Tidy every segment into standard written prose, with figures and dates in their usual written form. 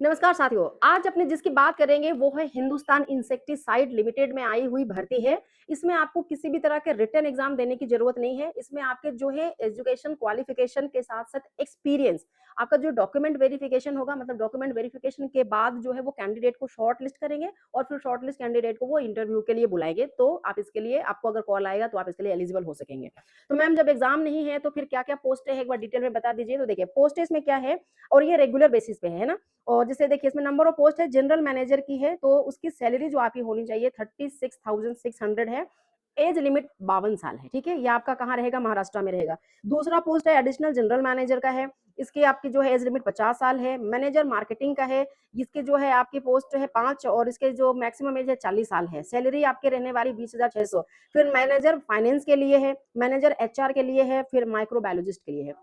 नमस्कार साथियों, आज अपने जिसकी बात करेंगे वो है हिंदुस्तान इंसेक्टिसाइड लिमिटेड में आई हुई भर्ती है। इसमें आपको किसी भी तरह के रिटन एग्जाम देने की जरूरत नहीं है। इसमें आपके जो है एजुकेशन क्वालिफिकेशन के साथ-साथ एक्सपीरियंस, आपका जो डॉक्यूमेंट वेरिफिकेशन होगा मतलब डॉक्यूमेंट वेरिफिकेशन के बाद जो है वो कैंडिडेट को शॉर्ट लिस्ट करेंगे और फिर शॉर्ट लिस्ट कैंडिडेट को वो इंटरव्यू के लिए बुलाएंगे। तो आप इसके लिए आपको अगर कॉल आएगा तो आप इसके लिए एलिजिबल हो सकेंगे। तो मैम जब एग्जाम नहीं है तो फिर क्या-क्या पोस्ट है एक बार डिटेल में बता दीजिए। तो देखिए पोस्ट इसमें क्या है और ये रेगुलर बेसिस पे है ना? और जैसे देखिए इसमें नंबर ऑफ पोस्ट है जनरल मैनेजर की है तो उसकी सैलरी जो आपकी होनी चाहिए 36,600 है। एज लिमिट 52 साल है, ठीक है? ये आपका कहाँ रहेगा? महाराष्ट्र में रहेगा। दूसरा पोस्ट है एडिशनल जनरल मैनेजर का है। इसकी आपकी जो है एज लिमिट 50 साल है। मैनेजर मार्केटिंग का है, इसके जो है आपकी पोस्ट है 5 और इसके जो मैक्सिमम एज है 40 साल है। सैलरी आपके रहने वाली 20,600। फिर मैनेजर फाइनेंस के लिए है, मैनेजर एचआर के लिए है, फिर माइक्रोबायोलॉजिस्ट के लिए है।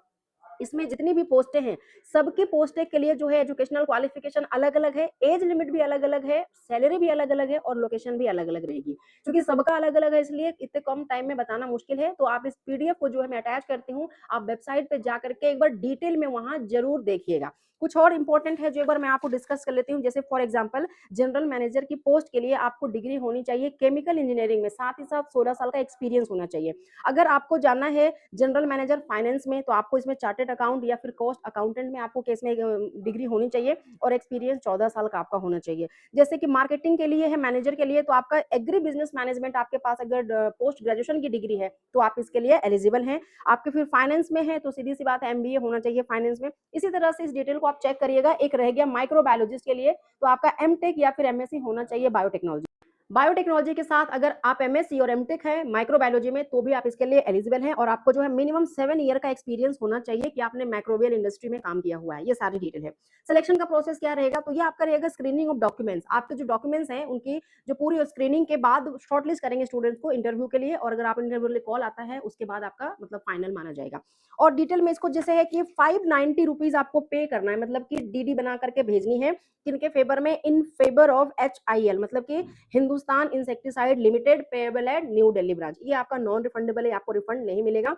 इसमें जितनी भी पोस्टें हैं, सबकी पोस्टें के लिए जो है एजुकेशनल क्वालिफिकेशन अलग-अलग है, एज लिमिट भी अलग-अलग है, सैलरी भी अलग-अलग है और लोकेशन भी अलग-अलग रहेगी। क्योंकि सबका अलग-अलग है इसलिए इतने कम टाइम में बताना मुश्किल है, तो आप इस पीडीएफ को जो है मैं अटैच करती हूँ, आप वेबसाइट पे जाकर के एक बार डिटेल में वहाँ ज़रूर देखिएगा। कुछ और इम्पोर्टेंट है जो एक बार मैं आपको डिस्कस कर लेती हूँ, जैसे फॉर एग्जांपल जनरल मैनेजर की पोस्ट के लिए आपको डिग्री होनी चाहिए केमिकल इंजीनियरिंग में, साथ ही साथ 16 साल का एक्सपीरियंस होना चाहिए। अगर आपको जानना है जनरल मैनेजर फाइनेंस में तो आपको इसमें चार्टेड अकाउंट या फिर कॉस्ट अकाउंटेंट में आपको केस में डिग्री होनी चाहिए और एक्सपीरियंस 14 साल का आपका होना चाहिए। जैसे कि मार्केटिंग के लिए है, मैनेजर के लिए तो आपका एग्री बिजनेस मैनेजमेंट आपके पास अगर पोस्ट ग्रेजुएशन की डिग्री है तो आप इसके लिए एलिजिबल हैं। आपके फिर फाइनेंस में है तो सीधी सी बात है एमबीए होना चाहिए फाइनेंस में। इसी तरह से इस डिटेल को आप चेक करिएगा। एक रह गया माइक्रोबायोलॉजिस्ट के लिए तो आपका एमटेक या फिर एमएससी होना चाहिए बायोटेक्नोलॉजी। बायोटेक्नोलॉजी के साथ अगर आप एमएससी और एमटेक है माइक्रोबायोलॉजी में तो भी आप इसके लिए एलिजिबल हैं और आपको जो है मिनिमम 7 ईयर का एक्सपीरियंस होना चाहिए कि आपने माइक्रोबियल इंडस्ट्री में काम किया हुआ है। ये सारी डिटेल है। सिलेक्शन का प्रोसेस क्या रहेगा? तो ये आपका रहेगा स्क्रीनिंग ऑफ डॉक्यूमेंट्स। आपके जो डॉक्यूमेंट्स हैं उनकी जो पूरी स्क्रीनिंग के बाद शॉर्टलिस्ट करेंगे स्टूडेंट्स को इंटरव्यू के लिए और अगर आप इंटरव्यू के लिए कॉल आता है उसके बाद आपका मतलब फाइनल माना जाएगा। और डिटेल में इसको जैसे है कि 590 रुपीज आपको पे करना है मतलब कि डीडी बना करके भेजनी है किनके फेवर में? इन फेवर ऑफ HIL मतलब कि Hindustan insecticide limited payable eight new Delhi branch. ये आपका नॉन रिफंडेबल है, आपको रिफंड नहीं मिलेगा।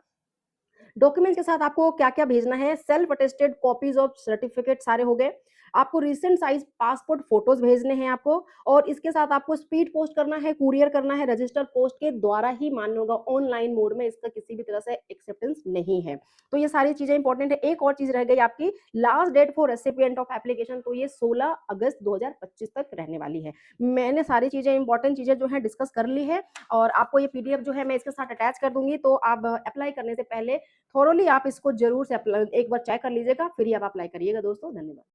डॉक्यूमेंट के साथ आपको क्या-क्या भेजना है? Self attested copies of certificate सारे हो गए। आपको रीसेंट साइज पासपोर्ट फोटोज भेजने हैं आपको और इसके साथ आपको स्पीड पोस्ट करना है, कुरियर करना है, रजिस्टर पोस्ट के द्वारा ही मान्य होगा। ऑनलाइन मोड में इसका किसी भी तरह से एक्सेप्टेंस नहीं है। तो ये सारी चीजें इंपॉर्टेंट है। एक और चीज रह गई आपकी last date for recipient of application तो ये 16 अगस्त 2025 तक रहने वाली है। मैंने सारी चीजें इंपॉर्टेंट चीजें जो है डिस्कस कर ली है और आपको ये पीडीएफ जो है मैं इसके साथ अटैच कर दूंगी तो आप अप्लाई करने से पहले थॉरोली आप इसको ज़रूर से एक बार चेक कर लीजिएगा, फिर ही आप अप्लाई करिएगा दोस्तों। धन्यवाद।